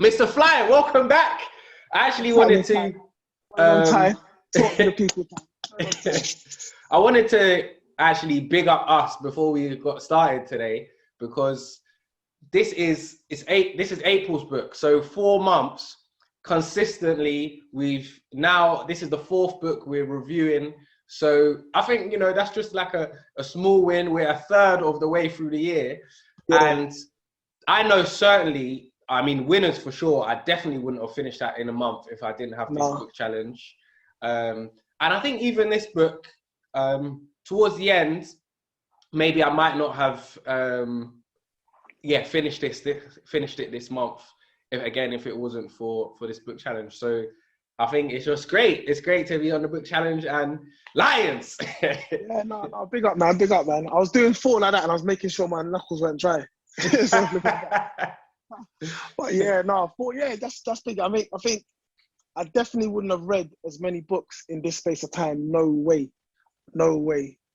Mr. Fly, welcome back. I actually wanted to talk to the people. I wanted to actually big up us before we got started today, because this is April's book. So 4 months consistently, this is the 4th book we're reviewing. So I think, that's just like a small win. We're 1/3 of the way through the year. Yeah. And I know certainly, winners for sure, I definitely wouldn't have finished that in a month if I didn't have this book challenge. And I think even this book, towards the end, maybe I might not have finished it this month if it wasn't for this book challenge. So I think it's just great. It's great to be on the book challenge and Lions. Big up, man. I was doing 4 like that and I was making sure my knuckles weren't dry. But 4, that's big. I think I definitely wouldn't have read as many books in this space of time. No way.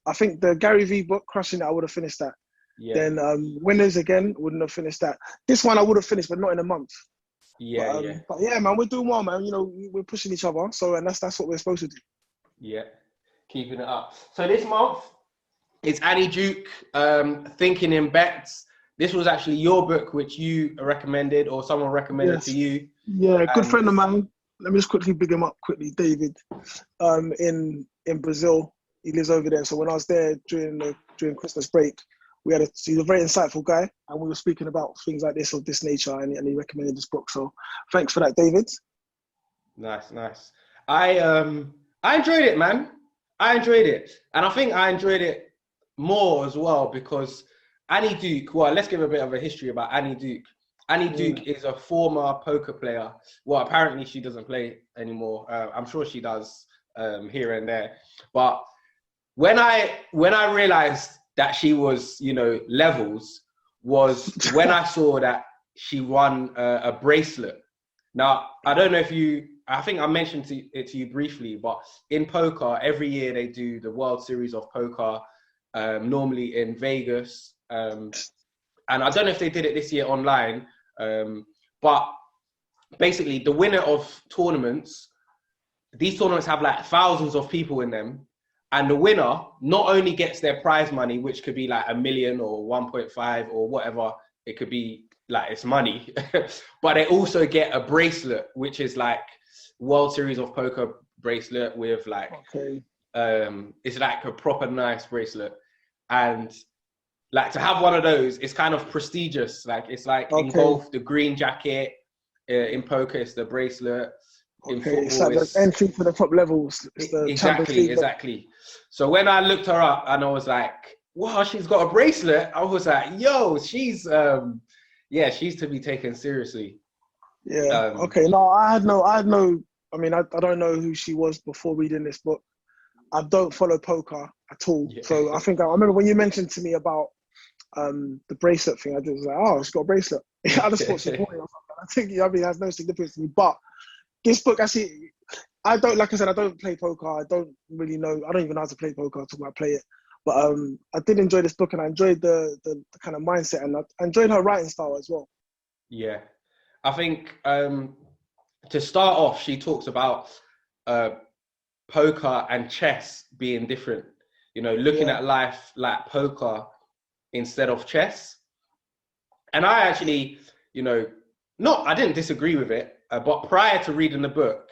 I think the Gary V book, Crushing It, I would have finished that. Yeah. Then Winners again, wouldn't have finished that. This one I would have finished, but not in a month. But yeah, man, we're doing well, man. We're pushing each other. So, and that's what we're supposed to do. Yeah, keeping it up. So this month, it's Annie Duke, Thinking in Bets. This was actually your book, which you recommended, or someone recommended to you. Yeah, good friend of mine. Let me just quickly big him up David, in Brazil. He lives over there. So when I was there during Christmas break, he's a very insightful guy, and we were speaking about things like this of this nature, and he recommended this book. So thanks for that, David. Nice. I enjoyed it, man. I enjoyed it, and I think I enjoyed it more as well because Annie Duke. Well, let's give a bit of a history about Annie Duke. Annie Duke is a former poker player. Well, apparently she doesn't play anymore. I'm sure she does here and there. But when I realized that she was, levels, was when I saw that she won a bracelet. Now, I don't know I think I mentioned it to you briefly, but in poker, every year they do the World Series of Poker, normally in Vegas. And I don't know if they did it this year online, but basically the winner of tournaments, these tournaments have like thousands of people in them. And the winner not only gets their prize money, which could be like $1 million or 1.5 or whatever, it could be like it's money, but they also get a bracelet, which is like World Series of Poker bracelet with like, it's like a proper nice bracelet. And like to have one of those, it's kind of prestigious. Like it's like in golf, the green jacket, in poker, it's the bracelet. In football, it's like the entry to the top levels. Exactly. So when I looked her up and I was like, wow, she's got a bracelet. I was like, yo, she's to be taken seriously. Yeah. I don't know who she was before reading this book. I don't follow poker at all. Yeah. So I remember when you mentioned to me about the bracelet thing, I just was like, oh, she's got a bracelet. I just thought she bought it or something. I think, it has no significance to me. But this book, actually, I don't play poker. I don't really know. I don't even know how to play poker until I play it. But I did enjoy this book, and I enjoyed the kind of mindset, and I enjoyed her writing style as well. Yeah. I think to start off, she talks about poker and chess being different. Looking at life like poker instead of chess. And I actually, I didn't disagree with it. But prior to reading the book,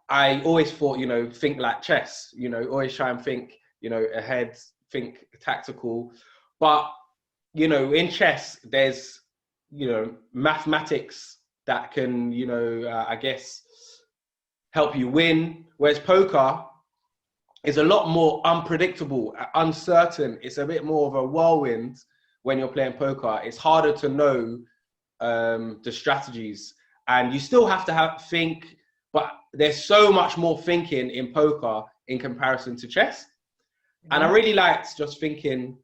I always thought, think like chess, always try and think, ahead, think tactical. But, in chess, there's, mathematics that can, I guess, help you win. Whereas poker is a lot more unpredictable, uncertain. It's a bit more of a whirlwind when you're playing poker. It's harder to know the strategies. And you still have to think, but there's so much more thinking in poker in comparison to chess. Mm-hmm. And I really liked just thinking,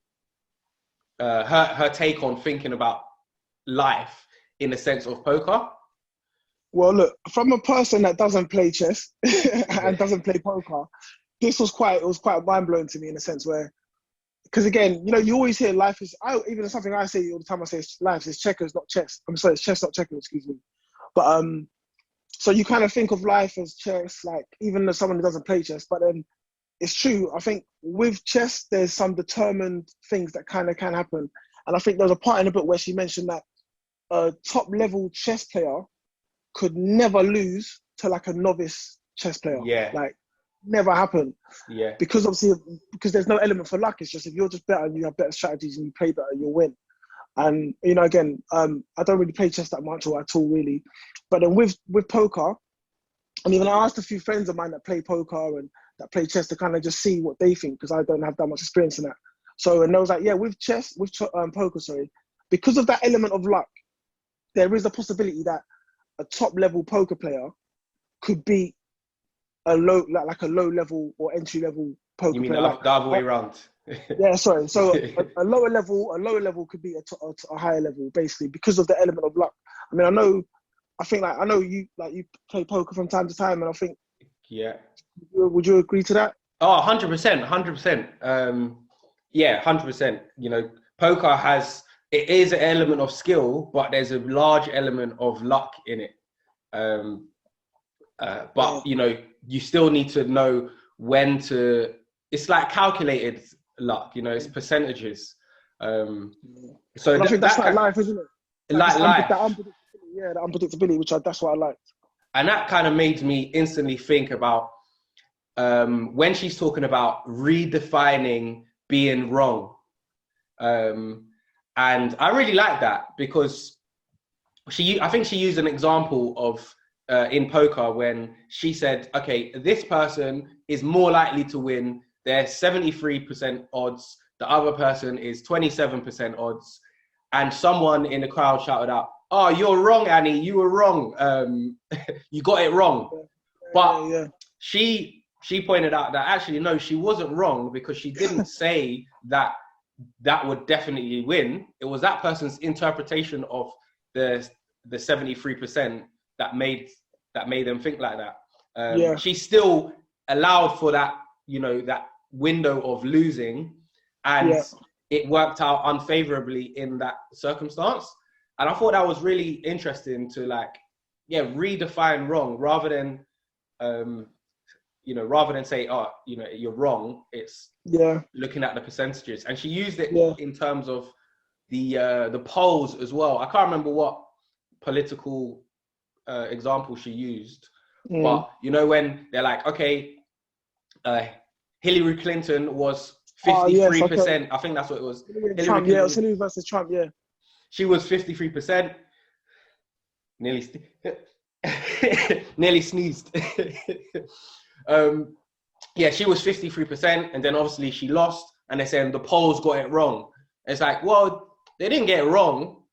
her take on thinking about life in the sense of poker. Well, look, from a person that doesn't play chess and doesn't play poker, this was quite mind-blowing to me in a sense where, because again, you always hear life is, even something I say all the time, I say life is checkers, not chess. I'm sorry, it's chess, not checkers, excuse me. But so you kind of think of life as chess, like even as someone who doesn't play chess, but then it's true. I think with chess, there's some determined things that kind of can happen. And I think there was a part in the book where she mentioned that a top level chess player could never lose to like a novice chess player. Yeah. Like never happen. Yeah. Because obviously, because there's no element for luck. It's just if you're just better and you have better strategies and you play better, you'll win. And, you know, again, I don't really play chess that much or at all, really. But then with poker, I mean, when I asked a few friends of mine that play poker and that play chess to kind of just see what they think, because I don't have that much experience in that. So, and they was like, yeah, with chess, with poker, sorry, because of that element of luck, there is a possibility that a top level poker player could beat a low, like a low level or entry level poker You mean player. the other way around? Yeah, sorry. So a lower level could be a higher level, basically, because of the element of luck. I mean, I know you play poker from time to time, and I think, yeah. Would you agree to that? Oh, 100%, 100%. Yeah, 100%. You know, poker it is an element of skill, but there's a large element of luck in it. But, you know, you still need to know when to, it's like calculated luck, you know, it's percentages. So I think that's like life, isn't it? Like life. The unpredictability, that's what I like. And that kind of made me instantly think about when she's talking about redefining being wrong. And I really like that because I think she used an example of in poker when she said, okay, this person is more likely to win. They're 73% odds. The other person is 27% odds. And someone in the crowd shouted out, "Oh, you're wrong, Annie. You were wrong. You got it wrong." But she pointed out that actually, no, she wasn't wrong because she didn't say that would definitely win. It was that person's interpretation of the 73% that made them think like that. She still allowed for that, you know, that window of losing, and it worked out unfavorably in that circumstance. And I thought that was really interesting to redefine wrong rather than say, oh, you know, you're wrong. It's looking at the percentages. And she used it in terms of the polls as well. I can't remember what political example she used, but you know, when they're like, okay, Hillary Clinton was 53%. I think that's what it was. Trump, it was Hillary versus Trump, She was 53%. Nearly sneezed. She was 53%, and then obviously she lost, and they're saying the polls got it wrong. It's like, well, they didn't get it wrong.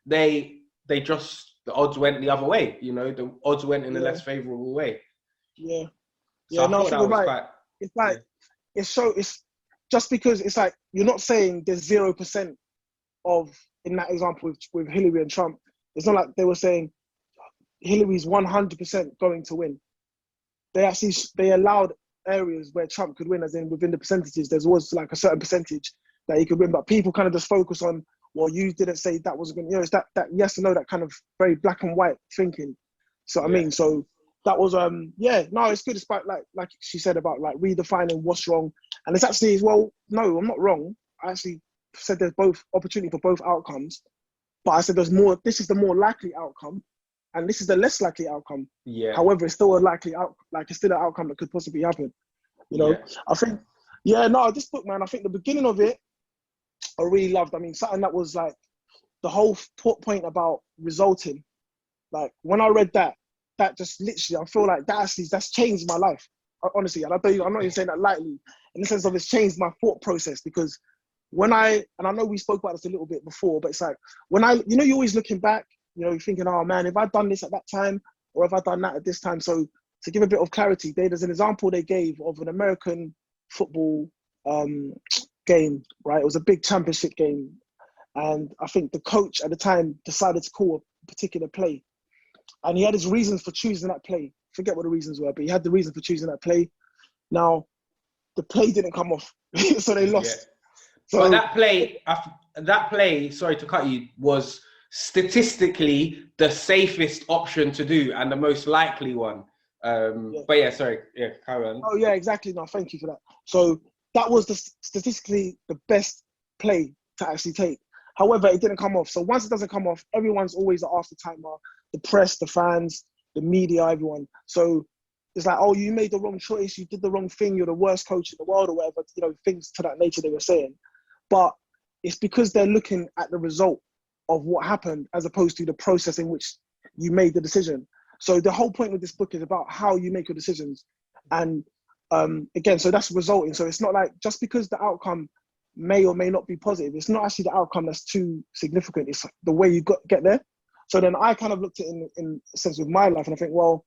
They just, the odds went the other way. You know, the odds went in a less favorable way. Yeah. So I think that was quite. It's like it's just because it's like you're not saying there's 0% of, in that example with Hillary and Trump. It's not like they were saying Hillary's 100% going to win. They allowed areas where Trump could win, as in within the percentages, there's always like a certain percentage that he could win, but people kind of just focus on, well, you didn't say that wasn't going to, you know, it's that yes or no, that kind of very black and white thinking. So I mean, so that was it's good. It's about like she said about like redefining what's wrong, and it's actually as well. No, I'm not wrong. I actually said there's both opportunity for both outcomes, but I said there's more. This is the more likely outcome, and this is the less likely outcome. Yeah. However, it's still a likely it's still an outcome that could possibly happen. You know, I think. This book, man. I think the beginning of it, I really loved. I mean, something that was like the whole point about resulting. Like when I read that just literally, I feel like that's changed my life. Honestly, and I'm not even saying that lightly, in the sense of it's changed my thought process, because and I know we spoke about this a little bit before, but it's like you're always looking back, you know, you're thinking, oh man, if I'd done this at that time, or if I'd done that at this time. So to give a bit of clarity, there's an example they gave of an American football game, right? It was a big championship game. And I think the coach at the time decided to call a particular play. And he had his reasons for choosing that play. Forget what the reasons were, but he had the reason for choosing that play. Now, the play didn't come off, so they lost. Yeah. So that play, sorry to cut you, was statistically the safest option to do and the most likely one. But yeah, sorry, yeah, carry on. Oh yeah, exactly. No, thank you for that. So that was statistically the best play to actually take. However, it didn't come off. So once it doesn't come off, everyone's always the after timer, the press, the fans, the media, everyone. So it's like, oh, you made the wrong choice, you did the wrong thing, you're the worst coach in the world or whatever, you know, things to that nature they were saying. But it's because they're looking at the result of what happened as opposed to the process in which you made the decision. So the whole point with this book is about how you make your decisions. And again, so that's resulting. So it's not like just because the outcome may or may not be positive, it's not actually the outcome that's too significant. It's the way you get there. So then I kind of looked at it in a sense with my life, and I think, well,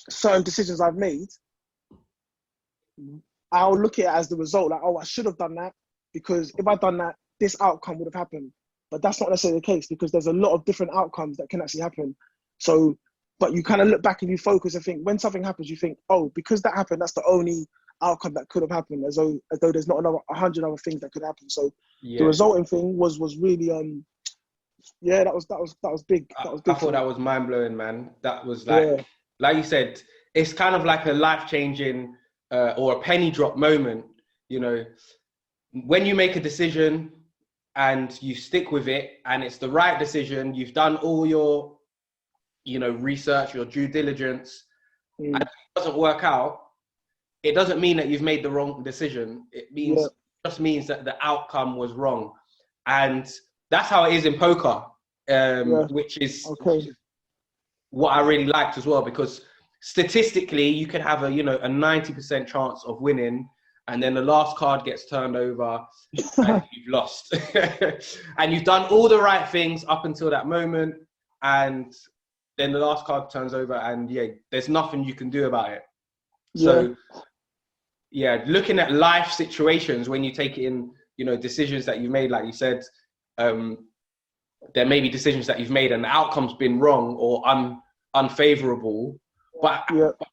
certain decisions I've made, I'll look at it as the result. Like, oh, I should have done that, because if I'd done that, this outcome would have happened. But that's not necessarily the case, because there's a lot of different outcomes that can actually happen. So, but you kind of look back and you focus and think, when something happens, you think, oh, because that happened, that's the only outcome that could have happened, as though there's not another 100 other things that could happen. So the resulting thing was really that was big. That was big. I thought that was mind blowing, man. That was like you said, it's kind of like a life changing or a penny drop moment. You know, when you make a decision and you stick with it, and it's the right decision, you've done all your, you know, research, your due diligence, and it doesn't work out. It doesn't mean that you've made the wrong decision. It means just means that the outcome was wrong, and that's how it is in poker, which is what I really liked as well, because statistically you could have a 90% chance of winning, and then the last card gets turned over and you've lost, and you've done all the right things up until that moment, and then the last card turns over, and there's nothing you can do about it. So looking at life situations, when you take in, decisions that you've made, like you said, there may be decisions that you've made and the outcome's been wrong or unfavorable, but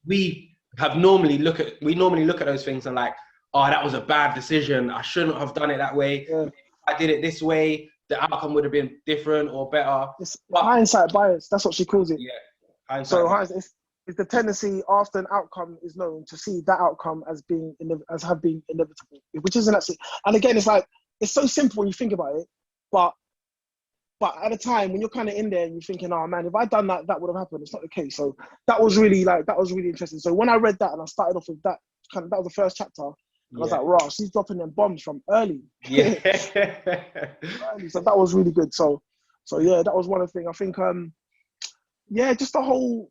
we normally look at those things and like, oh, that was a bad decision, I shouldn't have done it that way. If I did it this way, the outcome would have been different or better. But hindsight bias, that's what she calls it. Hindsight. So it's the tendency after an outcome is known to see that outcome as being inevitable, which isn't actually. And again, it's like, it's so simple when you think about it, but at the time when you're kind of in there and you're thinking, oh man, if I'd done that, that would have happened. It's not the case. So that was really interesting. So when I read that and I started off with that was the first chapter. I was like, wow, she's dropping them bombs from early. Yeah. Early. So that was really good. So yeah, that was one of the things. I think, just the whole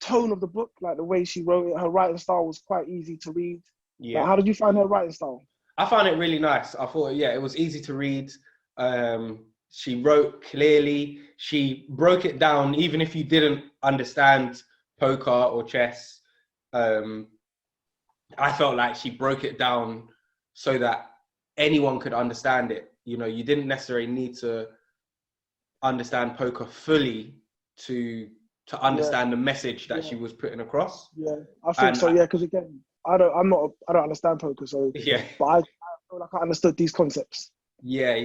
tone of the book, like the way she wrote it, her writing style was quite easy to read. Yeah. Like, how did you find her writing style? I found it really nice. I thought, it was easy to read. She wrote clearly. She broke it down, even if you didn't understand poker or chess. I felt like she broke it down so that anyone could understand it. You didn't necessarily need to understand poker fully to understand the message that she was putting across. Yeah, I think so. Yeah, because again, I don't understand poker, so but I feel like I understood these concepts. Yeah.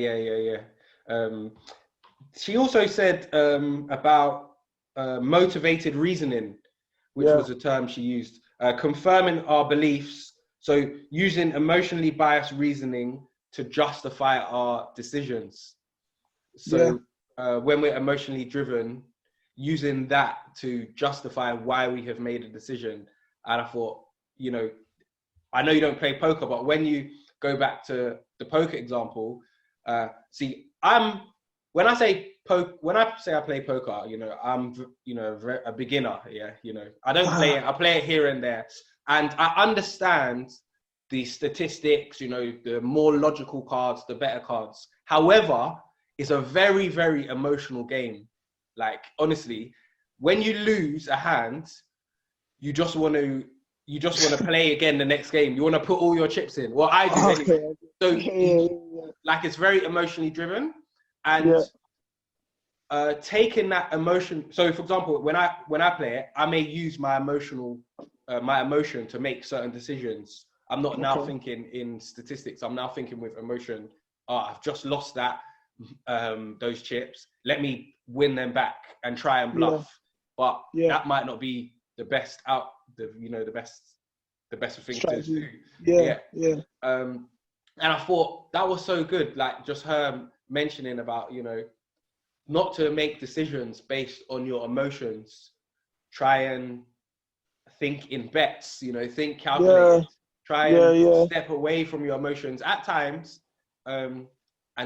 She also said about motivated reasoning, which was a term she used, confirming our beliefs. So using emotionally biased reasoning to justify our decisions. So when we're emotionally driven, using that to justify why we have made a decision. And I thought, I know you don't play poker, but when you go back to the poker example, when I say I play poker, I'm a beginner. I don't play it. I play it here and there, and I understand the statistics. The more logical cards, the better cards. However, it's a very, very emotional game. Like, honestly, when you lose a hand, you just want to play again the next game. You want to put all your chips in. Well, I do anyway. So, like, it's very emotionally driven, and taking that emotion. So, for example, when I play it, I may use my emotion to make certain decisions. I'm not now thinking in statistics. I'm now thinking with emotion. I've just lost that. those chips. Let me win them back and try and bluff. But that might not be the best the best thing strategy. to do. And I thought that was so good. Like just her mentioning about, not to make decisions based on your emotions. Try and think in bets, think calculated. Try and step away from your emotions at times, and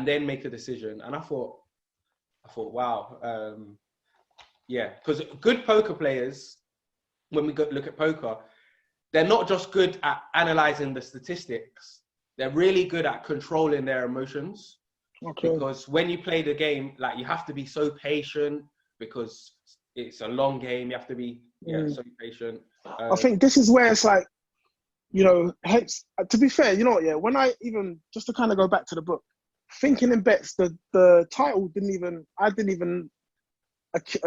then make a decision. And I thought, wow, because good poker players, when we look at poker, they're not just good at analyzing the statistics. They're really good at controlling their emotions. Okay. Because when you play the game, like you have to be so patient because it's a long game. You have to be so patient. I think this is where it's like, hence, to be fair, when I even, just to kind of go back to the book, Thinking in Bets, the title I didn't even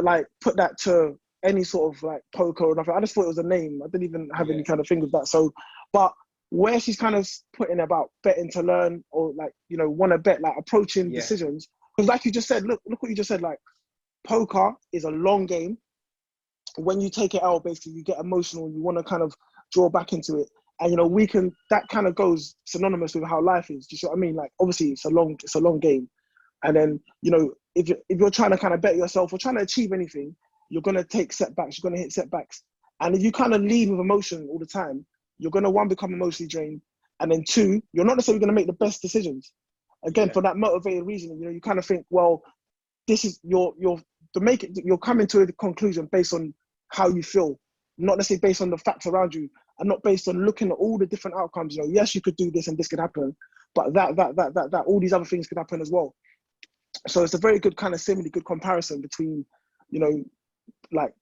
like put that to any sort of like poker or nothing. I just thought it was a name. I didn't even have any kind of thing with that. So, but where she's kind of putting about betting to learn or like, want to bet, like approaching decisions. Because like you just said, look what you just said, like poker is a long game. When you take it out, basically you get emotional, you want to kind of draw back into it. And, that kind of goes synonymous with how life is. Do you see what I mean? Like, obviously it's a long game. And then, if you're trying to kind of bet yourself or trying to achieve anything, you're going to take setbacks, you're going to hit setbacks. And if you kind of lead with emotion all the time, you're going to, one, become emotionally drained. And then two, you're not necessarily going to make the best decisions. Again, for that motivated reasoning, you kind of think, well, this is, you're coming to a conclusion based on how you feel, not necessarily based on the facts around you, and not based on looking at all the different outcomes. Yes, you could do this and this could happen, but that all these other things could happen as well. So it's a very good kind of similarly good comparison between, like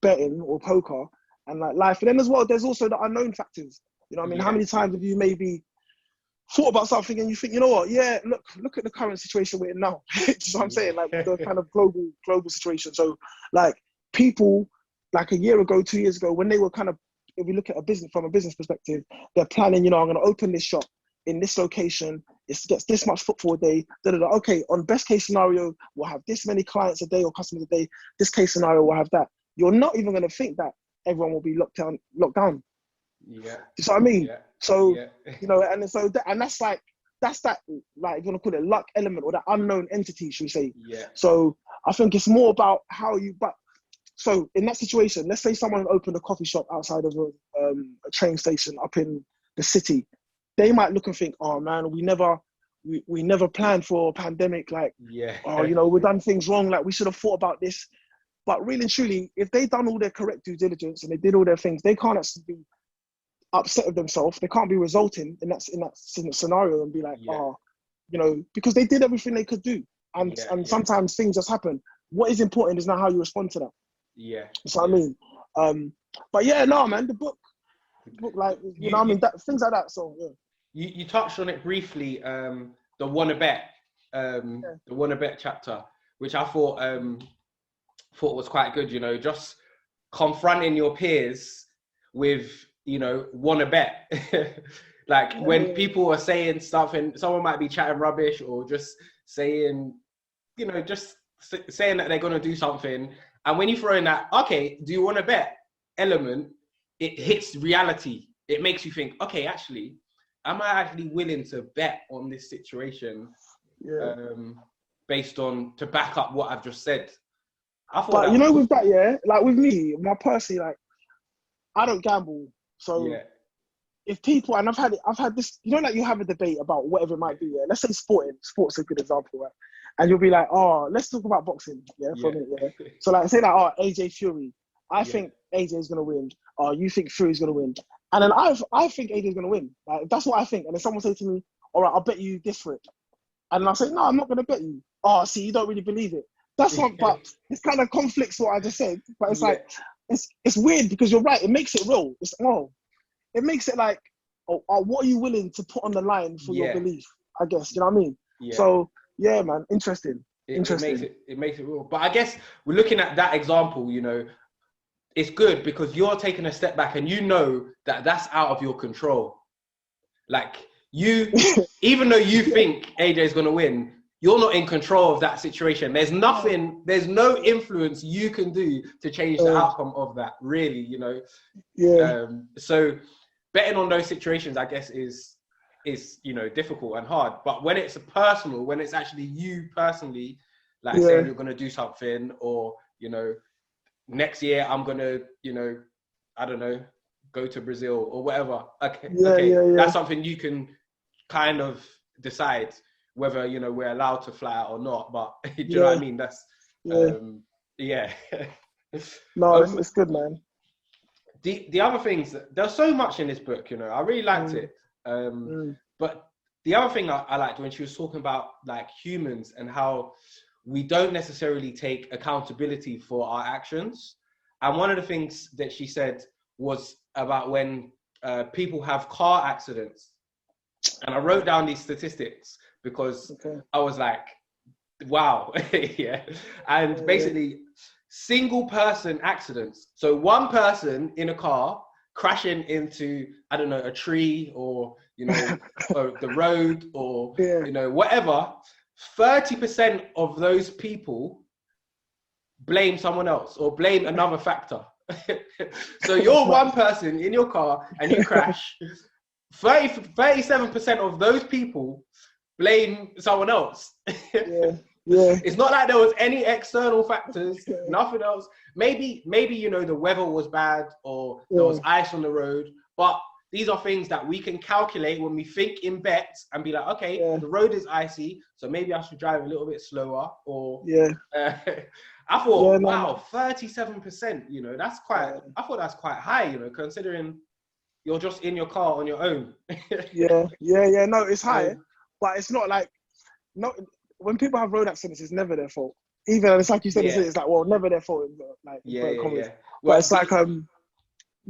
betting or poker and like life. And then as well, there's also the unknown factors. How many times have you maybe thought about something and you think, look at the current situation we're in now. That's what I'm saying, like the kind of global situation. So like people like a year ago, 2 years ago, when they were kind of, if we look at from a business perspective, they're planning, I'm going to open this shop in this location. It gets this much footfall a day. Okay, on best case scenario, we'll have this many clients a day or customers a day. This case scenario, we'll have that. You're not even going to think that everyone will be locked down. Yeah. You see what I mean? Yeah. So, and that's that, like, if you want to call it luck element or that unknown entity, should we say? Yeah. So I think it's more about so in that situation, let's say someone opened a coffee shop outside of a train station up in the city. They might look and think, oh man, we never planned for a pandemic. Like, we've done things wrong. Like we should have thought about this. But really and truly, if they done all their correct due diligence and they did all their things, they can't actually be upset with themselves. They can't be resulting in that scenario and be like, because they did everything they could do. And sometimes things just happen. What is important is now how you respond to that. Yeah. So I mean, but man, the book, like, I mean, things like that. So you touched on it briefly. The wanna bet, the wanna bet chapter, which I thought was quite good. Just confronting your peers with wanna bet. Like when people are saying something, someone might be chatting rubbish or just saying, saying that they're gonna do something. And when you throw in that, okay, do you want to bet element, it hits reality. It makes you think, okay, actually, am I actually willing to bet on this situation based on, to back up what I've just said? But with that, like with me, personally, like, I don't gamble. So if people, and I've had this, like you have a debate about whatever it might be, let's say sport's a good example, right? And you'll be like, oh, let's talk about boxing, for a minute, So like, say like, AJ Fury. I think AJ's gonna win. You think Fury's gonna win. And then I think AJ's gonna win. Like, that's what I think. And then someone say to me, all right, I'll bet you this for it. And I'll say, no, I'm not gonna bet you. Oh, see, you don't really believe it. That's not, but it's kind of conflicts what I just said. But it's like, it's weird because you're right. It makes it real. It makes it like, what are you willing to put on the line for your belief? I guess, you know what I mean? Yeah. So, yeah, man, interesting. It makes it real. But I guess we're looking at that example, it's good because you're taking a step back and that that's out of your control. Like even though you think AJ's going to win, you're not in control of that situation. There's no influence you can do to change the outcome of that, really, you know. Yeah. So betting on those situations, I guess, is you know, difficult and hard. But when it's personal, when it's actually you personally, like saying you're going to do something, or, you know, next year I'm going to, you know, I don't know, go to Brazil or whatever. Okay, that's something you can kind of decide whether, you know, we're allowed to fly out or not. But do you know what I mean? That's No, it's good, man. The other things, there's so much in this book, you know. I really liked it. But the other thing I liked when she was talking about like humans and how we don't necessarily take accountability for our actions. And one of the things that she said was about when people have car accidents. And I wrote down these statistics because I was like, wow. And basically, single person accidents. So one person in a car crashing into, I don't know, a tree, or, you know, or the road, or, you know, whatever, 30% of those people blame someone else or blame another factor. So you're one person in your car and you crash. 37% of those people blame someone else. It's not like there was any external factors, nothing else. Maybe, you know, the weather was bad, or there was ice on the road, but these are things that we can calculate when we think in bets and be like, okay, the road is icy, so maybe I should drive a little bit slower, or I thought, wow, 37%, you know, that's quite, I thought that's quite high, you know, considering you're just in your car on your own. No, it's high, but it's not like, when people have road accidents, it's never their fault. Even, it's like you said, it's like, well, never their fault. Like, Well, it's like,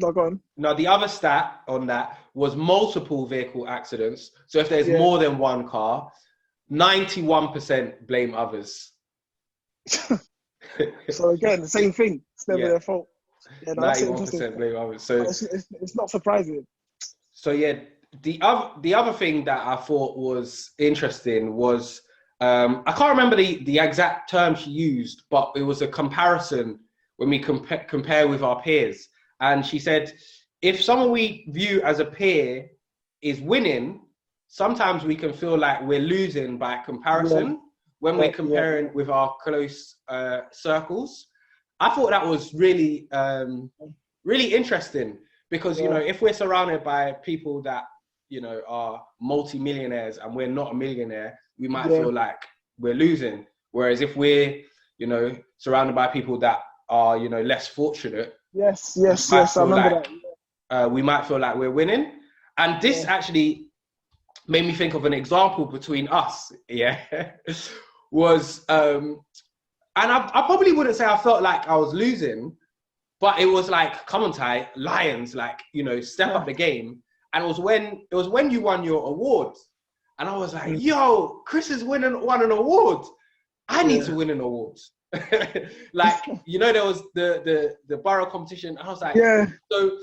no, go on. No, the other stat on that was multiple vehicle accidents. So if there's more than one car, 91% blame others. So again, the same thing. It's never their fault. 91% blame others. So it's not surprising. So the other thing that I thought was interesting was, I can't remember the exact term she used, but it was a comparison when we compare with our peers. And she said, if someone we view as a peer is winning, sometimes we can feel like we're losing by comparison when we're comparing with our close circles. I thought that was really, really interesting, because, you know, if we're surrounded by people that, you know, are multi-millionaires and we're not a millionaire, we might feel like we're losing. Whereas if we're, you know, surrounded by people that are, you know, less fortunate, Yes, I remember that. We might feel like we're winning. And this actually made me think of an example between us, was, and I probably wouldn't say I felt like I was losing, but it was like, come on, Ty, Lions, like, you know, step up the game. And it was when you won your award. And I was like, yo, Chris has won an award. I need to win an award. Like, you know, there was the borough competition. I was like, so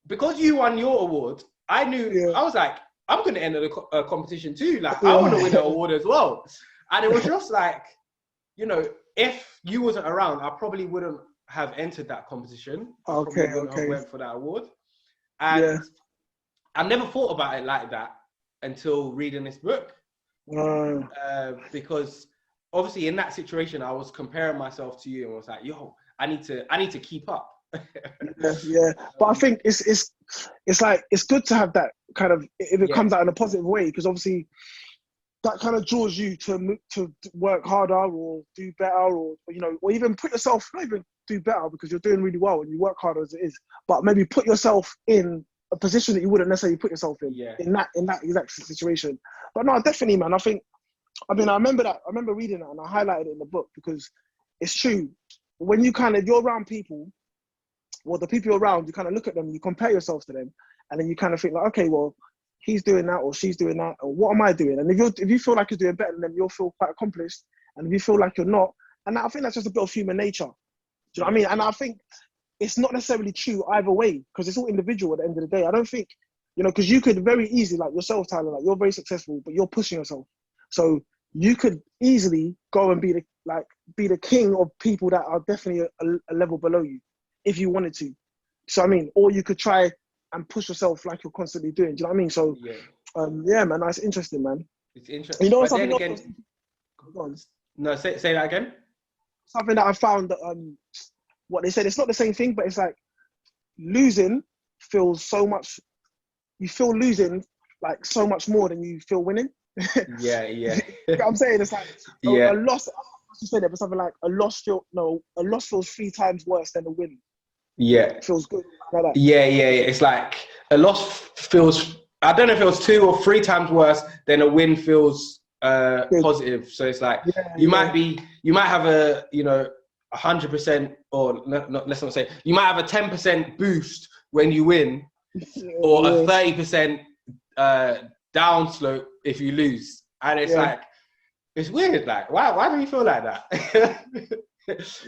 because you won your award, I knew, I was like, I'm going to enter the competition too. Like, I want to win an award as well. And it was just like, you know, if you wasn't around, I probably wouldn't have entered that competition. Okay. I went for that award. And I never thought about it like that until reading this book. Because obviously in that situation, I was comparing myself to you and was like, yo, I need to keep up. But I think it's like, it's good to have that kind of, if it comes out in a positive way, because obviously that kind of draws you to work harder or do better, or, you know, or even put yourself, not even do better because you're doing really well and you work harder as it is, but maybe put yourself in a position that you wouldn't necessarily put yourself in that exact situation. But no, definitely, man. I remember reading that and I highlighted it in the book because it's true. When you're around people, well, the people you're around, you kind of look at them, you compare yourself to them, and then you kind of think like, okay, well, he's doing that or she's doing that, or what am I doing? And if you feel like you're doing better than them, you'll feel quite accomplished. And if you feel like you're not, and I think that's just a bit of human nature. Do you know what I mean? And I think it's not necessarily true either way, because it's all individual at the end of the day. I don't think, you know, because you could very easily, like yourself, Tyler, like you're very successful, but you're pushing yourself. So you could easily go and be the king of people that are definitely a level below you, if you wanted to. So I mean, or you could try and push yourself like you're constantly doing. Do you know what I mean? So yeah, man, that's interesting, man. It's interesting. You know But something then else? again, no, say that again. Something that I found that what they said, it's not the same thing, but it's like losing feels so much. You feel losing like so much more than you feel winning. Yeah. You know what I'm saying? It's like a loss. I should say that, but something like a loss feels 3 times worse than a win. Yeah, it feels good. Like that. Yeah. It's like a loss feels. I don't know if it was 2 or 3 times worse than a win feels positive. So it's like you might have a 100% or let's not say you might have a 10% boost when you win, or a 30% downslope if you lose, and it's like it's weird. Like why do you feel like that?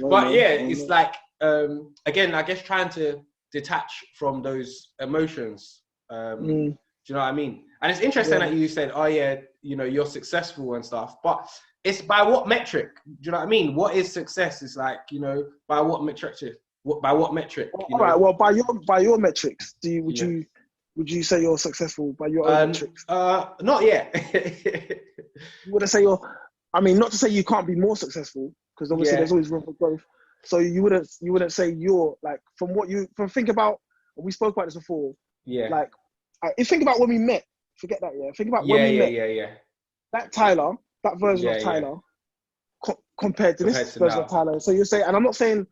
But it's like again, I guess trying to detach from those emotions. Do you know what I mean? And it's interesting that you said, oh yeah, you're successful and stuff, but it's by what metric? Do you know what I mean? What is success? It's like, by what metric? By what metric? All right. Well, by your metrics, would you say you're successful by your own metrics? Not yet. You wouldn't say I mean, not to say you can't be more successful, because obviously there's always room for growth. So you wouldn't say you're like think about. We spoke about this before. Yeah. Like, think about when we met. Forget that. Yeah. Think about when we met. Yeah. That Tyler, that version of Tyler, compared to this version of Tyler. So you're saying, and I'm not saying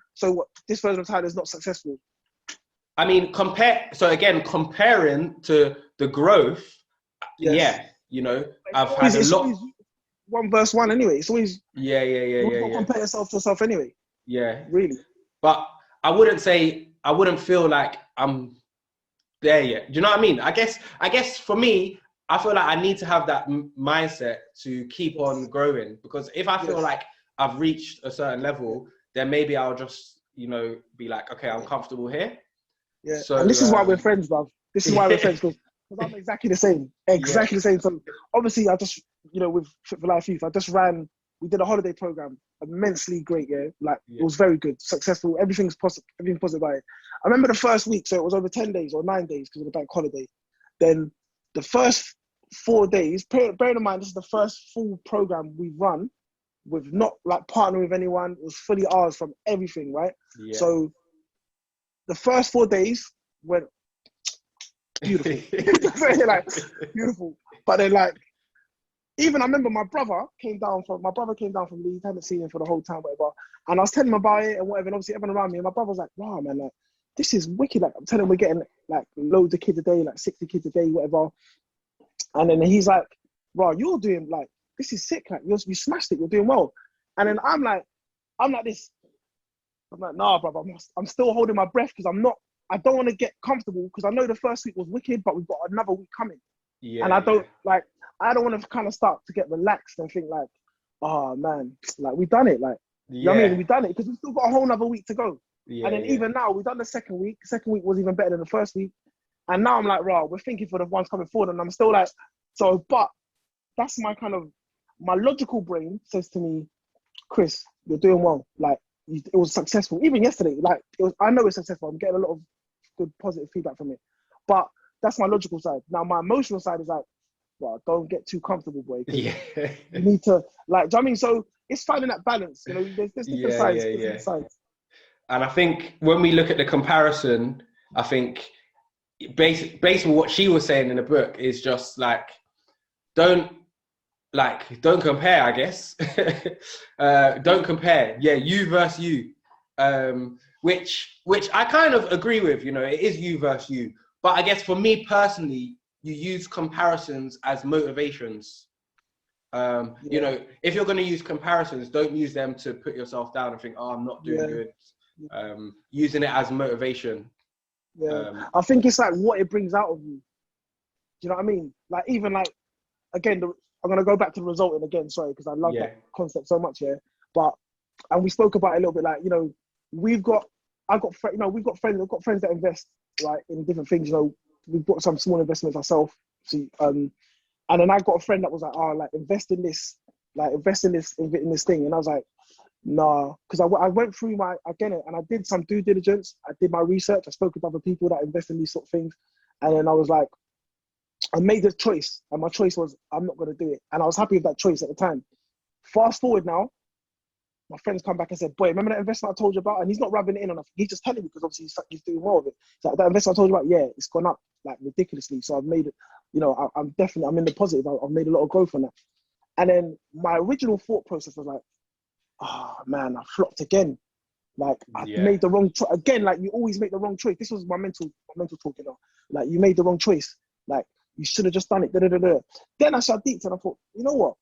this version of Tyler is not successful. I mean, comparing to the growth. Yes. I've had a lot. 1 anyway. It's always You compare yourself to yourself anyway. Yeah. Really. But I wouldn't feel like I'm there yet. Do you know what I mean? I guess for me, I feel like I need to have that mindset to keep on growing, because if I feel like I've reached a certain level, then maybe I'll just, be like, okay, I'm comfortable here. Yeah. So, and this is why we're friends, bruv. This is why we're friends, because I'm exactly the same. Exactly the same. So obviously I just, with FFLY Youth, we did a holiday program, immensely great, It was very good, successful, everything positive about it. I remember the first week, so it was over 10 days or 9 days because of the bank holiday. Then the first 4 days, bearing in mind, this is the first full program we've run with not like partnering with anyone. It was fully ours from everything, right? Yeah. So the first 4 days went beautiful. Beautiful. But then even I remember my brother came down from Leeds. I hadn't seen him for the whole time, whatever. And I was telling him about it and whatever. And obviously everyone around me, and my brother was like, wow, man, this is wicked. I'm telling him we're getting loads of kids a day, 60 kids a day, whatever. And then he's like, wow, you're doing this is sick. You smashed it. You're doing well. And then I'm like this. I'm like, nah, brother, I'm still holding my breath because I don't want to get comfortable, because I know the first week was wicked, but we've got another week coming. Yeah. And I don't want to kind of start to get relaxed and think oh man, we've done it. You know what I mean? We've done it, because we've still got a whole nother week to go. Yeah, and then even now, we've done the second week. The second week was even better than the first week. And now I'm like, right, we're thinking for the ones coming forward. And I'm still but that's my logical brain says to me, Chris, you're doing well. It was successful. Even yesterday, I know it's successful. I'm getting a lot of good, positive feedback from it. But that's my logical side. Now, my emotional side is well, don't get too comfortable, boy. Yeah. You need to, do you know what I mean? So it's finding that balance. There's different sides. Different sides. And I think when we look at the comparison, I think based on what she was saying in the book is just don't compare, I guess. Don't compare. Yeah, you versus you. Which I kind of agree with, it is you versus you. But I guess for me personally, you use comparisons as motivations. If you're going to use comparisons, don't use them to put yourself down and think, oh, I'm not doing good. Using it as motivation. Yeah. I think it's what it brings out of you. Do you know what I mean? Again, I'm going to go back to the resulting again, sorry, because I love that concept so much here. And we spoke about it a little bit, we've got friends that invest in different things. We've got some small investments ourselves. And then I got a friend that was invest in this like invest in this thing. And I was like, nah, because I went through and I did some due diligence. I did my research. I spoke with other people that invest in these sort of things. And then I was like, I made a choice, and my choice was I'm not going to do it. And I was happy with that choice at the time. Fast forward now, my friends come back and said, boy, remember that investment I told you about? And he's not rubbing it in on nothing. He's just telling me because obviously he's doing more of it. So that investment I told you about, yeah, it's gone up like ridiculously. So I've made it, I'm in the positive. I've made a lot of growth on that. And then my original thought process was like, oh man, I flopped again. Like I made the wrong choice again. Like you always make the wrong choice. This was my mental talk, Like you made the wrong choice. Like you should have just done it. Then I shot deep and I thought, you know what?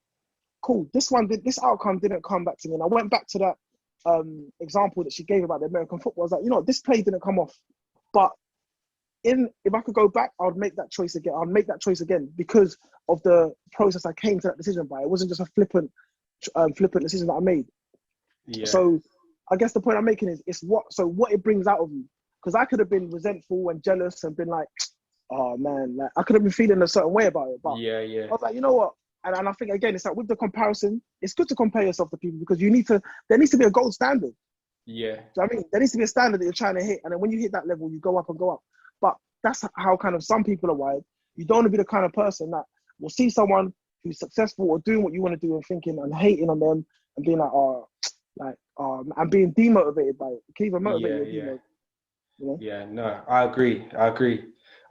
Cool. This outcome didn't come back to me. And I went back to that example that she gave about the American football. I was like, this play didn't come off. But if I could go back, I would make that choice again. I'd make that choice again because of the process I came to that decision by. It wasn't just a flippant decision that I made. Yeah. So I guess the point I'm making is what it brings out of you. Because I could have been resentful and jealous and been like, oh man, like I could have been feeling a certain way about it. But I was like, you know what? And I think again, it's like with the comparison, it's good to compare yourself to people because there needs to be a gold standard. Yeah. Do you know what I mean? There needs to be a standard that you're trying to hit. And then when you hit that level, you go up and go up. But that's how kind of some people are wired. You don't want to be the kind of person that will see someone who's successful or doing what you want to do and thinking and hating on them and being like, and being demotivated by it. It can even motivate you. Yeah, no, I agree.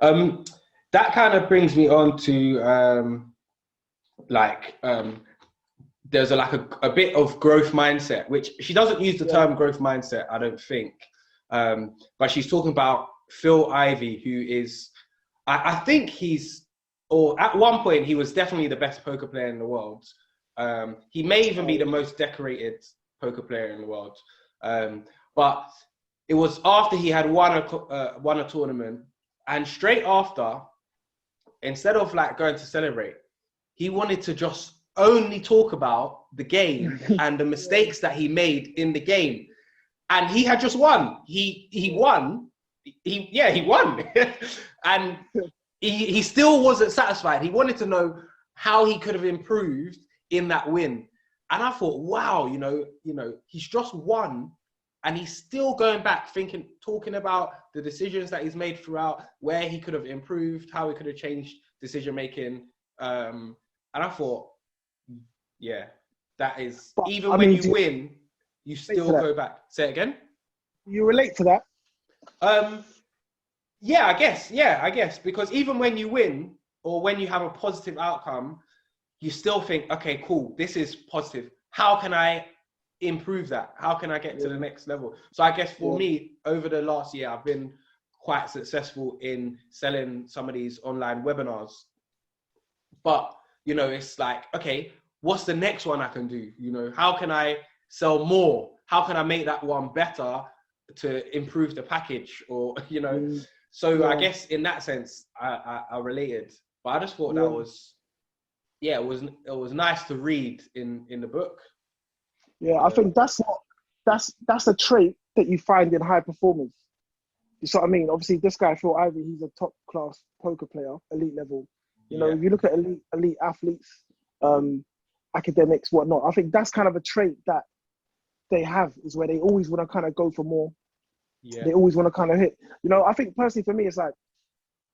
That kind of brings me on to there's a bit of growth mindset, which she doesn't use the term growth mindset, I don't think. But she's talking about Phil Ivey, who is, I think at one point, he was definitely the best poker player in the world. He may even be the most decorated poker player in the world. But it was after he had won a tournament, and straight after, instead of like going to celebrate, he wanted to just only talk about the game and the mistakes that he made in the game. And he had just won. He won. He won. And he still wasn't satisfied. He wanted to know how he could have improved in that win. And I thought, wow, he's just won. And he's still going back, talking about the decisions that he's made throughout, where he could have improved, how he could have changed decision-making. And I thought, yeah, that is, but, even when you win, you still go back. Say it again? You relate to that? Yeah, I guess. Because even when you win, or when you have a positive outcome, you still think, okay, cool, this is positive. How can I improve that? How can I get to the next level? So I guess for me, over the last year, I've been quite successful in selling some of these online webinars. But, it's like, okay, what's the next one I can do? How can I sell more? How can I make that one better to improve the package? Or, so I guess in that sense, I related. But I just thought that was, it was nice to read in the book. Yeah, I think that's a trait that you find in high performers. You see what I mean? Obviously, this guy, Phil Ivey, he's a top class poker player, elite level. If you look at elite athletes, academics, whatnot, I think that's kind of a trait that they have, is where they always want to kind of go for more. Yeah. They always want to kind of hit. I think personally for me, it's like,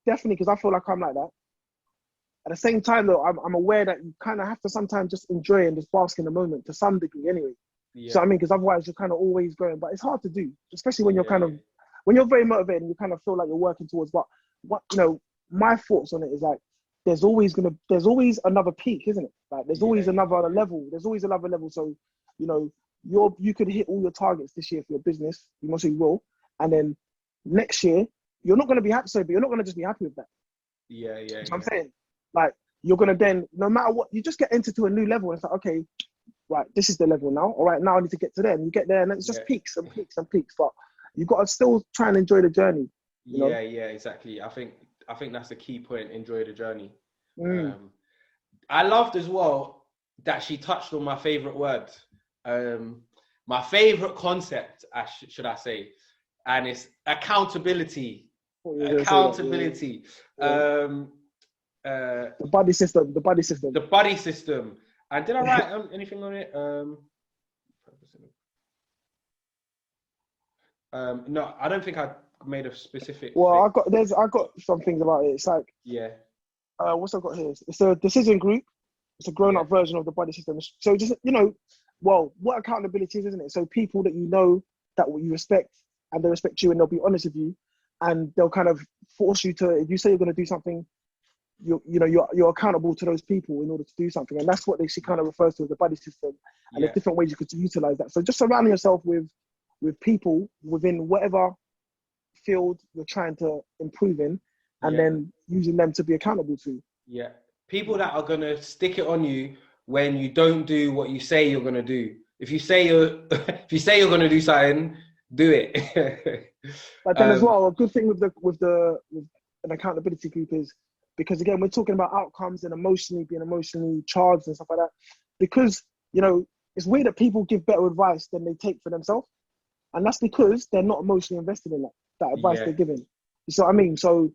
definitely, because I feel like I'm like that. At the same time, though, I'm aware that you kind of have to sometimes just enjoy and just bask in the moment to some degree anyway. Yeah. So I mean, because otherwise you're kind of always going, but it's hard to do, especially when you're when you're very motivated and you kind of feel like you're working towards what my thoughts on it is like, there's always another peak, isn't it? Like there's always another level. There's always another level. So, you could hit all your targets this year for your business. You mostly will. And then next year, you're not going to be happy, but you're not going to just be happy with that. Yeah. You know what I'm saying? Like, you're going to then, no matter what, you just get entered to a new level. And it's like, okay, right, this is the level now. All right, now I need to get to there. And you get there and it's just peaks and peaks and peaks. But you've got to still try and enjoy the journey. Yeah, exactly. I think that's the key point, enjoy the journey. I loved as well that she touched on my favorite word, my favorite concept, should I say, and it's accountability. Accountability. The buddy system. And did I write anything on it? No, I don't think I made a specific Well, thing. I got some things about it. It's like, Yeah. What's I got here? It's a decision group. It's a grown-up version of the buddy system. So just, well, what accountability is, isn't it? So people that you know that you respect and they respect you and they'll be honest with you and they'll kind of force you to, if you say you're going to do something, you're accountable to those people in order to do something. And that's what she kind of refers to as the buddy system. And there's different ways you could utilize that. So just surrounding yourself with people within whatever field you're trying to improve in, and then using them to be accountable to. Yeah. People that are going to stick it on you when you don't do what you say you're going to do. If you say you're going to do something, do it. But then as well, a good thing with an accountability group is, because again, we're talking about outcomes and being emotionally charged and stuff like that. Because, it's weird that people give better advice than they take for themselves. And that's because they're not emotionally invested in that advice they're giving. You see what I mean? So,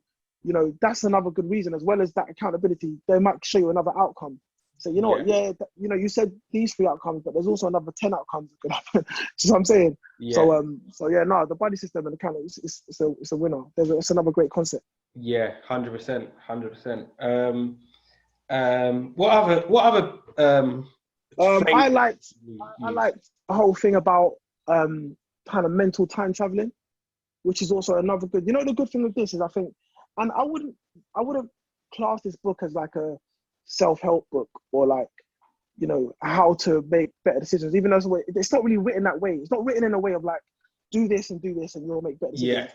that's another good reason, as well as that accountability. They might show you another outcome. So, what? Yeah, you said these 3 outcomes, but there's also another 10 outcomes that could happen. See what I'm saying? Yeah. So, the buddy system and accountability, it's a winner. It's another great concept. Yeah, 100%, 100%. What other? I liked the whole thing about kind of mental time traveling, which is also another good. The good thing with this is, I think, and I wouldn't class this book as like a self-help book or like, how to make better decisions. Even though it's not really written that way. It's not written in a way of like, do this and you'll make better decisions. Yeah.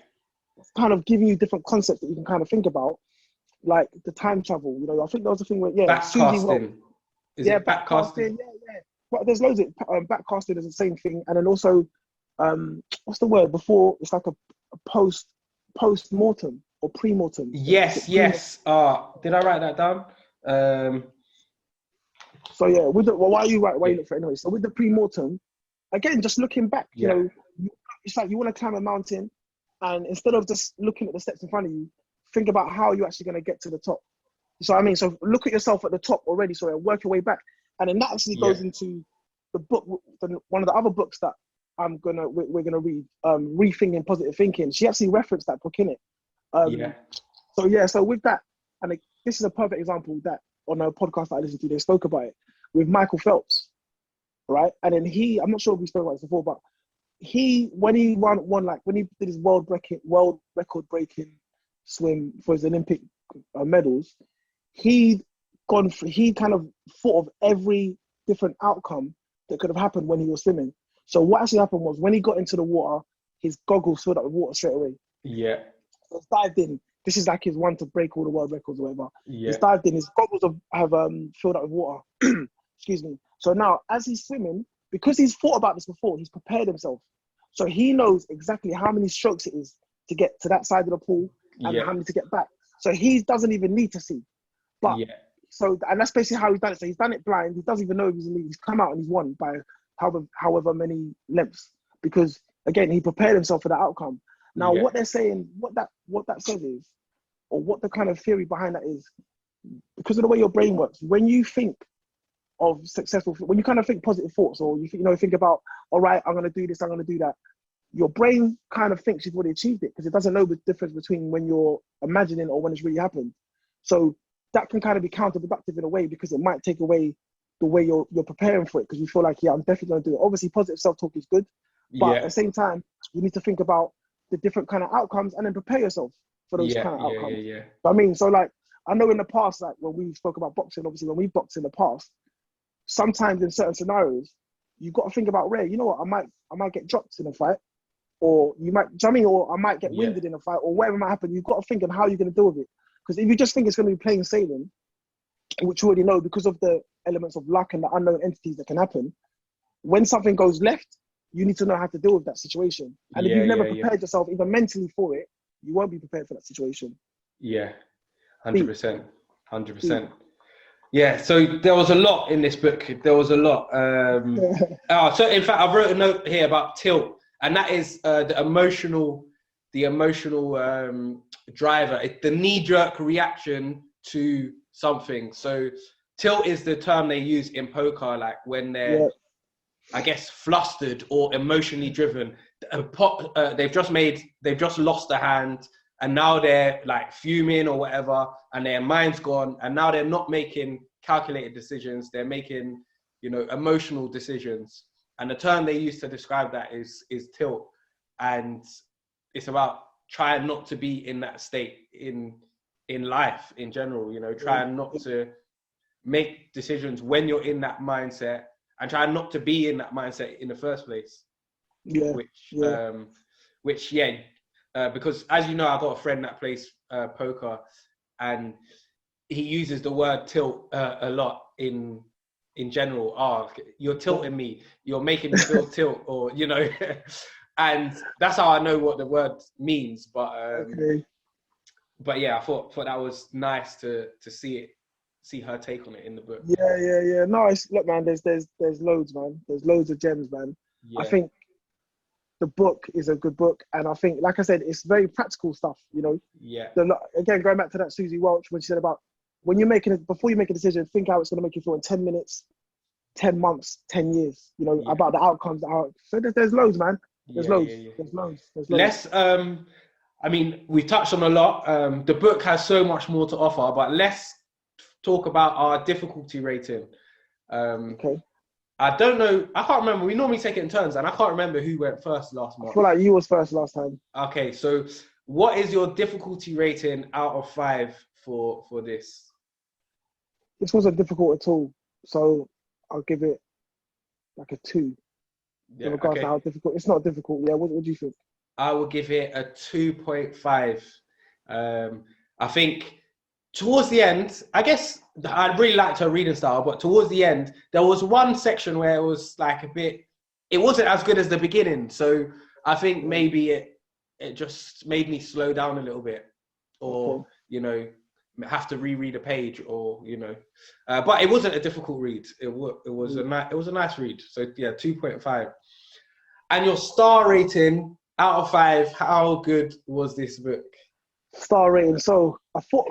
It's kind of giving you different concepts that you can kind of think about, like the time travel. I think that was the thing where backcasting. Backcasting. Yeah. But there's loads of backcasting is the same thing, and then also, what's the word before? It's like a post-mortem or pre-mortem. Yes. Did I write that down? So yeah, why you look for it anyway? So with the pre-mortem, again, just looking back, it's like you want to climb a mountain, and instead of just looking at the steps in front of you, think about how you're actually going to get to the top. So I mean, so look at yourself at the top already, and work your way back, and then that actually goes into the book, one of the other books that we're gonna read, Rethinking Positive Thinking. She actually referenced that book in it. So with that, and this is a perfect example that on a podcast that I listened to, they spoke about it with Michael Phelps, right? And then I'm not sure if we spoke about this before, but when he did his world record breaking swim for his Olympic medals, he kind of thought of every different outcome that could have happened when he was swimming. So what actually happened was, when he got into the water, his goggles filled up with water straight away. Yeah. So he dived in. This is like his one to break all the world records or whatever. Yeah. He's dived in. His goggles have filled up with water. Excuse me. So now, as he's swimming, because he's thought about this before, he's prepared himself. So he knows exactly how many strokes it is to get to that side of the pool and how many to get back. So he doesn't even need to see. But and that's basically how he's done it. So he's done it blind. He doesn't even know if he's in the lead. He's come out and he's won by however many lengths, because again, he prepared himself for the outcome. Now, what they're saying, what that says is, or what the kind of theory behind that is, because of the way your brain works, when you think of when you kind of think positive thoughts, or you think about, all right, I'm going to do this, I'm going to do that, your brain kind of thinks you've already achieved it, because it doesn't know the difference between when you're imagining or when it's really happened. So that can kind of be counterproductive in a way, because it might take away the way you're preparing for it, because you feel like, I'm definitely going to do it. Obviously, positive self-talk is good, but at the same time, you need to think about the different kind of outcomes and then prepare yourself for those kind of outcomes. I mean, so like, I know in the past, like when we spoke about boxing, obviously when we boxed in the past, sometimes in certain scenarios, you've got to think about where, I might get dropped in a fight, or or I might get winded in a fight, or whatever might happen. You've got to think on how you're going to deal with it. Because if you just think it's going to be plain sailing, which you already know because of the elements of luck and the unknown entities that can happen, when something goes left, you need to know how to deal with that situation. And if you've never prepared yourself even mentally for it, you won't be prepared for that situation. Yeah, 100%. 100%. Yeah, so there was a lot in this book. There was a lot. So in fact, I wrote a note here about tilt, and that is the emotional driver. It's the knee-jerk reaction to something. So tilt is the term they use in poker, like when they're, I guess, flustered or emotionally driven. They've just lost a hand, and now they're like fuming or whatever, and their mind's gone, and now they're not making calculated decisions. They're making, emotional decisions. And the term they use to describe that is tilt. And it's about trying not to be in that state in life in general, trying not to make decisions when you're in that mindset, and trying not to be in that mindset in the first place. Because as you know, I've got a friend that plays poker, and he uses the word tilt a lot in general. Oh, you're tilting me, you're making me feel tilt, or and that's how I know what the word means. But but yeah, I thought that was nice to see her take on it in the book. Yeah. No, look, man, there's loads, man. There's loads of gems, man. I think the book is a good book, and I think, like I said, it's very practical stuff. Yeah. Again, going back to that Susie Welch, when she said about before you make a decision, think how it's going to make you feel in 10 minutes, 10 months, 10 years. About the outcomes. So there's loads, man. There's loads. There's loads. Let's. I mean, we've touched on a lot. The book has so much more to offer, but let's talk about our difficulty rating. Okay. I don't know. I can't remember. We normally take it in turns, and I can't remember who went first last month. I feel like you was first last time. Okay, so what is your difficulty rating out of 5 for this? This wasn't difficult at all, so I'll give it like a 2. In regards to how difficult. It's not difficult. Yeah. What do you think? I will give it a 2.5. I think towards the end, I guess I really liked her reading style, but towards the end, there was one section where it was like it wasn't as good as the beginning. So I think maybe it just made me slow down a little bit, or, have to reread a page, or, but it wasn't a difficult read. It was a nice read. So yeah, 2.5. And your star rating out of 5, how good was this book? Star rating. So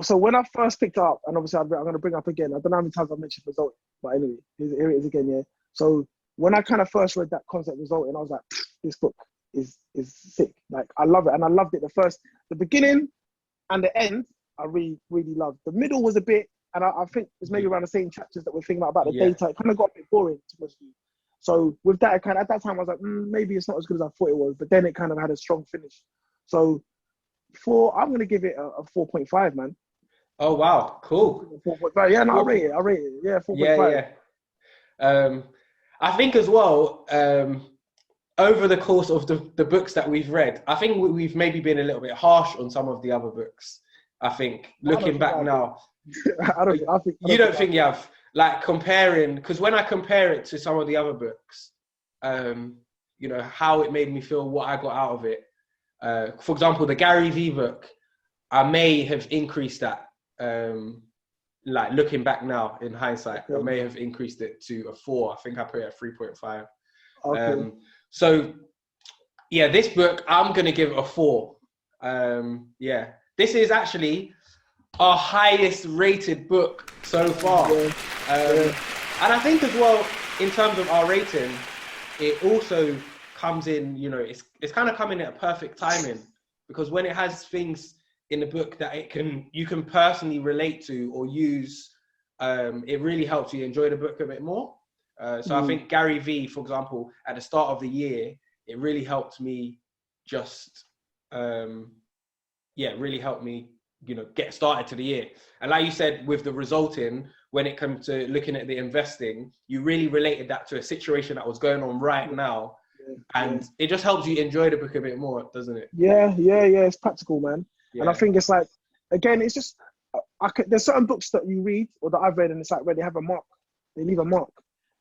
when I first picked it up, and obviously I'm going to bring up again, I don't know how many times I mentioned result, but anyway, here it is again, yeah. So when I kind of first read that concept result, and I was like, this book is sick. Like, I love it. And I loved it. The beginning and the end, I really, really loved. The middle was a bit, and I think it's maybe around the same chapters that we're thinking about the data. It kind of got a bit boring, to be honest with you. So with that, at that time, I was like, maybe it's not as good as I thought it was. But then it kind of had a strong finish. So I'm going to give it a 4.5, man. Oh, wow. Cool. 4.5. Yeah, no, I rate it. Yeah, 4.5. Yeah. I think as well, over the course of the books that we've read, I think we've maybe been a little bit harsh on some of the other books. I think, looking back now. You don't think you have? Like, comparing, because when I compare it to some of the other books, how it made me feel, what I got out of it. For example, the Gary Vee book, I may have increased that. Like, looking back now in hindsight, I may have increased it to a 4. I think I put it at 3.5. Okay. So yeah, this book, I'm going to give it a 4. This is actually our highest rated book so far. And I think as well, in terms of our rating, it also comes in, it's kind of coming at a perfect timing, because when it has things in the book that you can personally relate to or use, it really helps you enjoy the book a bit more. So I think Gary Vee, for example, at the start of the year, it really helped me really helped me, get started to the year. And like you said, with the resulting, when it comes to looking at the investing, you really related that to a situation that was going on right now. And it just helps you enjoy the book a bit more, doesn't it? Yeah. It's practical, man. Yeah. And I think it's like, again, it's just, there's certain books that you read, or that I've read, and it's like where they have a mark. They leave a mark.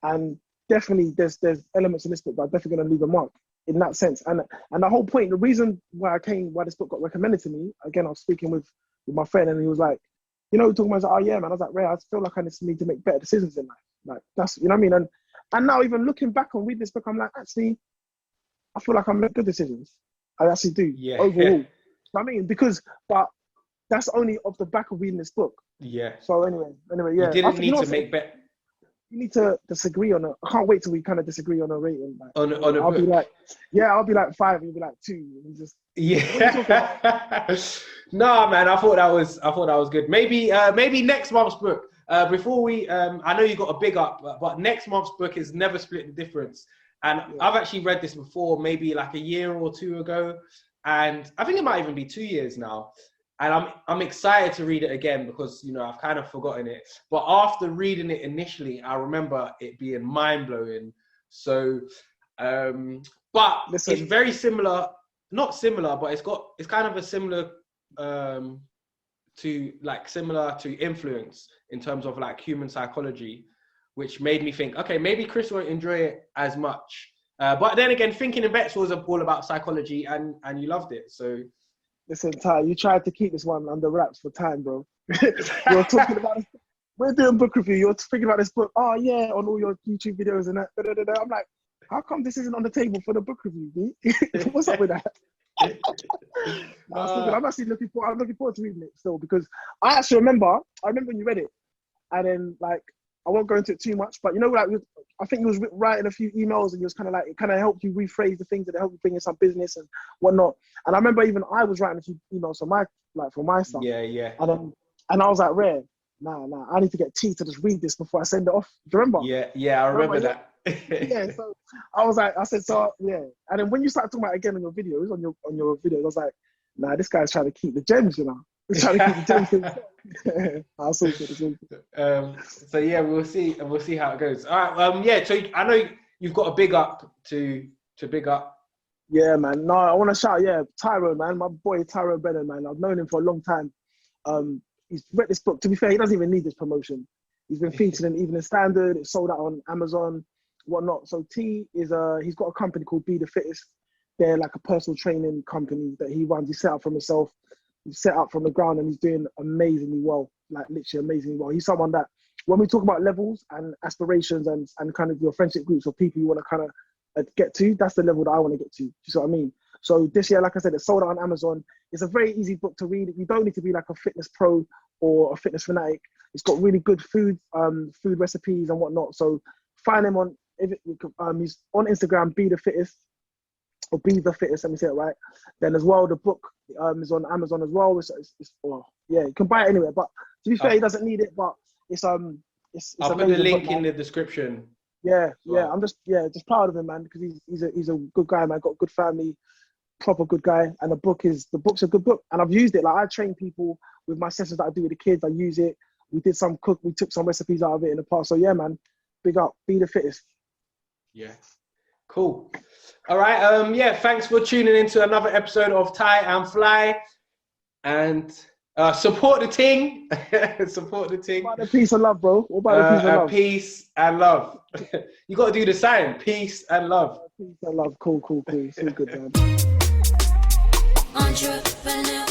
And definitely there's elements in this book that are definitely going to leave a mark in that sense. And the whole point, the reason why this book got recommended to me, again, I was speaking with my friend, and he was like, talking about, oh yeah, man. I was like, Ray, I feel like I just need to make better decisions in life. Like, that's, you know what I mean? And now, even looking back on reading this book, I'm like, actually, I feel like I make good decisions. I actually do, overall. You know what I mean? But that's only off the back of reading this book. Yeah. So anyway, yeah. You didn't need to make bet. You need to disagree on it. I can't wait till we kind of disagree on a rating. Like, on a I'll book. be like, I'll be like 5, you'll be like 2. And just, yeah. No, man, I thought that was good. Maybe next month's book. Before we, I know you got a big up, but next month's book is Never Split the Difference. And I've actually read this before, maybe like a year or 2 ago. And I think it might even be 2 years now. And I'm excited to read it again because, I've kind of forgotten it. But after reading it initially, I remember it being mind-blowing. So, but it's very similar, not similar, but it's kind of a similar to Influence in terms of like human psychology, which made me think, okay, maybe Chris won't enjoy it as much. But then again, Thinking in Bets was all about psychology and you loved it. So. Listen, Ty, you tried to keep this one under wraps for time, bro. You're talking about this. We're doing book review. You're thinking about this book. Oh, yeah, on all your YouTube videos and that. I'm like, how come this isn't on the table for the book review, B? What's up with that? I'm actually looking forward to reading it still because I actually remember when you read it. And then, like, I won't go into it too much, but I think you was writing a few emails and you was kind of like, it kind of helped you rephrase the things that helped you bring in some business and whatnot. And I remember even I was writing a few emails for my stuff. Yeah. And I was like, Rare, nah, I need to get T to just read this before I send it off. Do you remember? Yeah, I remember that. Yeah, so I said, yeah. And then when you started talking about it again on your videos, I was like, nah, this guy's trying to keep the gems, He's trying to keep the gems to himself. It's all good. So yeah, we'll see how it goes. All right. So I know you've got a big up to big up. Yeah, man. No, I want to shout. Yeah, Tyro, man. My boy Tyro Bennett, man. I've known him for a long time. He's read this book. To be fair, he doesn't even need this promotion. He's been featured in Evening Standard. It's sold out on Amazon, whatnot. So T is he's got a company called Be the Fittest. They're like a personal training company that he runs. He set up for himself. He's set up from the ground and he's doing amazingly well, like literally amazingly well. He's someone that when we talk about levels and aspirations and kind of your friendship groups or people you want to kind of get to, that's the level that I want to get to. Do you see what I mean? So this year, like I said, it's sold out on Amazon. It's a very easy book to read. You don't need to be like a fitness pro or a fitness fanatic. It's got really good food recipes and whatnot. So find him on, he's on Instagram, Be the Fittest. Or Be the Fittest, let me say it right. Then as well, the book is on Amazon as well. You can buy it anywhere. But to be fair, he doesn't need it. But it's I'll put the link in the description. Yeah. I'm just proud of him, man, because he's a good guy, man. Got a good family, proper good guy. And the book's a good book. And I've used it. Like I train people with my sessions that I do with the kids. I use it. We took some recipes out of it in the past. So yeah, man, big up. Be the Fittest. Yeah. Cool. All right. Thanks for tuning into another episode of Ty and Fly. And support the Ting. Support the Ting. What about the peace and love, bro? What about the peace and love? Peace and love. You got to do the sign. Peace and love. Peace and love. Cool. It's all good, man. Entrepreneur.